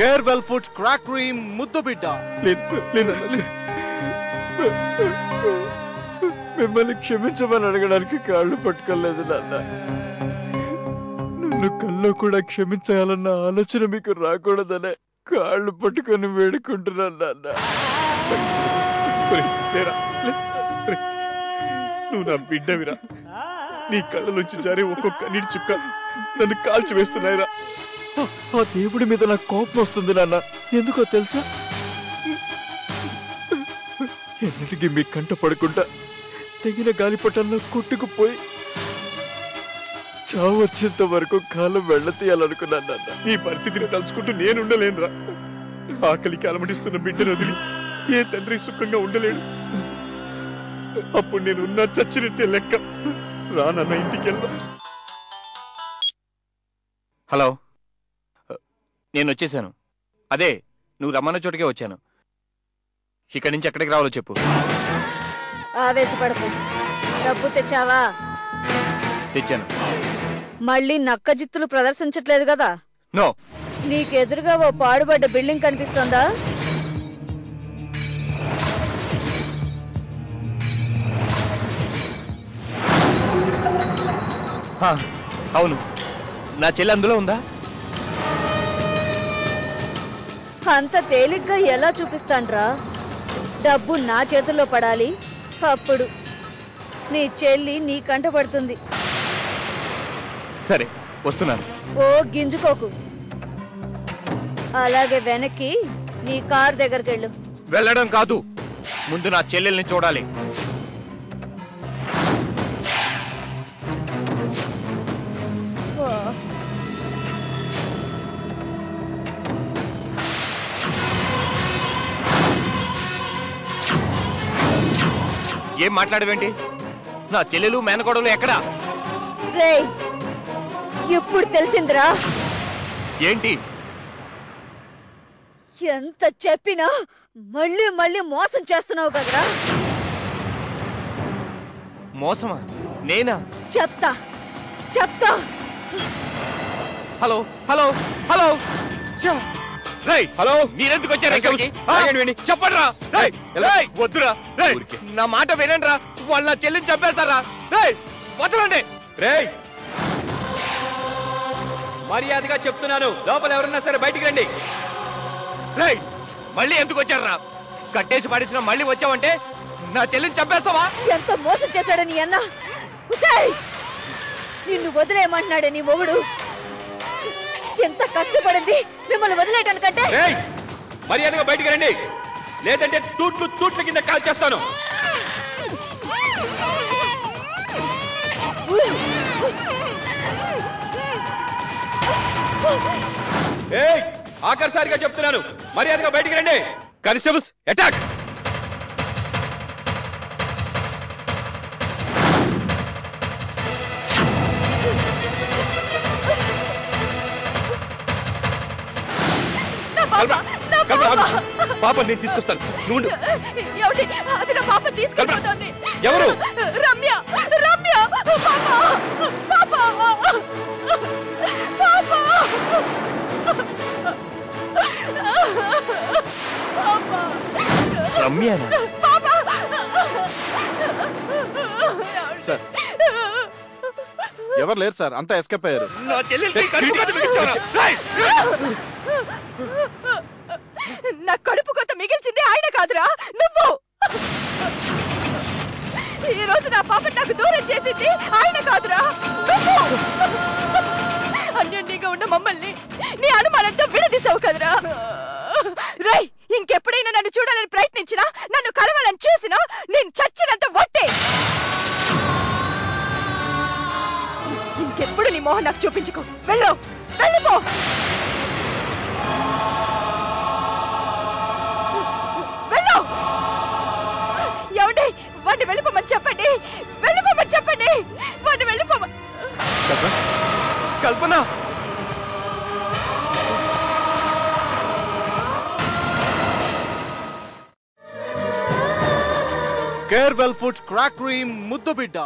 కేర్వెల్ food crack cream ముద్దు బిడ్డ. మిమ్మల్ని క్షమించమని అడగడానికి కాళ్ళు పట్టుకోలేదు నాన్న. నన్ను కల్లో కూడా క్షమించాలన్న ఆలోచన మీకు రాకూడదనే కాళ్ళు పట్టుకొని వేడుకుంటున్నాను నాన్న. నువ్వు నా బిడ్డవిరా. నీ కళ్ళలోంచి జారి ఒక్కొక్క నీటి చుక్క నన్ను కాల్చి వేస్తున్నాయిరా. ఆ దేవుడి మీద నాకు కోపం వస్తుంది నాన్న. ఎందుకో తెలుసా? ఎన్నటికీ మీ కంట పడకుండా తెగిన గాలిపటంలో కొట్టుకుపోయి చావు వచ్చేంత వరకు కాలం వెళ్ళతీయాలనుకున్నాను నాన్న. నీ పరిస్థితిని తలుచుకుంటూ నేనుండలేనురా. ఆకలికి అలమటిస్తున్న బిడ్డను వదిలి ఏ తండ్రి సుఖంగా ఉండలేడు. అప్పుడు నేను ఉన్నా చచ్చినట్టే లెక్క. రానన్న ఇంటికి వెళ్దాం. హలో, నేను వచ్చేసాను. అదే నువ్వు రమ్మన్న చోటుకే వచ్చాను. ఇక్కడి నుంచి ఎక్కడికి రావాలో చెప్పు. ఆవేశపడకు. డబ్బు తెచ్చావా? తెచ్చాను. మళ్ళీ నక్క జిత్తులు ప్రదర్శించట్లేదు కదా? నో. నీకెదురుగా ఓ పాడుబడ్డ బిల్డింగ్ కనిపిస్తోందా? అవును, నా చెల్లి అందులో ఉందా? అంత తేలిగ్గా ఎలా చూపిస్తాన్రా? డబ్బు నా చేతుల్లో పడాలి, అప్పుడు నీ చెల్లి నీ కంట పడుతుంది. సరే, వస్తున్నాను. ఓ గింజుకోకు. అలాగే వెనక్కి నీ కార్ దగ్గరికి వెళ్ళు. వెళ్ళడం కాదు, ముందు నా చెల్లెల్ని చూడాలి. ఏం మాట్లాడవేంటి? నా చెల్లెలు మేనకోడలు ఎక్కడా? రేయ్, ఇప్పుడు తెలిసిందిరా. ఏంటి? ఎంత చెప్పినా మళ్ళీ మళ్ళీ మోసం చేస్తున్నావు కదరా. మోసమా? నేనా? చెప్తా చెప్తా. హలో హలో హలో రేయ్, హలో, మీరెందుకు వచ్చారు ఇక్కడికి? చెప్పండిరా. వద్దురా, నా మాట వినండిరా. వాళ్ళ నా చెల్లిని చంపేస్తారా? రేయ్, వదలండి. రేయ్, మర్యాదగా చెప్తున్నాను, లోపల ఎవరన్నా సరే బయటికి రండి. రేయ్, మళ్ళీ ఎందుకు వచ్చారా? కట్టేసి పడేసిన మళ్ళీ వచ్చావంటే నా చెల్లిని చంపేస్తావా? ఎంత మోసం చేశాడని అన్న. నిన్ను వదిలేయమంటున్నాడే నీ మొగుడు. ఎంత కష్టపడింది మిమ్మల్ని వదిలేయటానికంటే. మర్యాదగా బయటికి రండి, లేదంటే తూట్లు తూట్ల కింద కాల్ చేస్తాను. ఆఖరిసారిగా చెప్తున్నాను, మర్యాదగా బయటికి రండి. Constables, attack! పాప నేను తీసుకొస్తాను. ఎవరు? రమ్య. రమ్య రమ్యనా? సార్, ఎవరు లేరు సార్, అంతా ఎస్కేప్ అయ్యారు. నా కడుపు కొత్త మిగిల్చింది ఆయన కాదురా, నువ్వు. ఈ రోజు నా పాప నాకు దూరం చేసింది ఆయన కాదురా, నువ్వు. అన్యోన్యంగా ఉన్న మమ్మల్ని నీ అనుమానంతో విడదీసావు కదరా. రేయ్, ఇంకెప్పుడైనా నన్ను చూడాలని ప్రయత్నించినా, నన్ను కలవాలని చూసినా నేను చచ్చినంత ఒట్టే. ఇంకెప్పుడు నీ మోహన్ నాకు చూపించుకో. వెళ్ళు, వెళ్ళిపో. వెళ్ళు. ఏమండి, వాడిని వెళ్ళిపోమని చెప్పండి. వెళ్ళిపోమని చెప్పండి. వాడిని వెళ్ళిపోమని. కల్పన, కేర్వెల్ ఫుడ్ క్రాక్ క్రీమ్ ముద్దు బిడ్డ.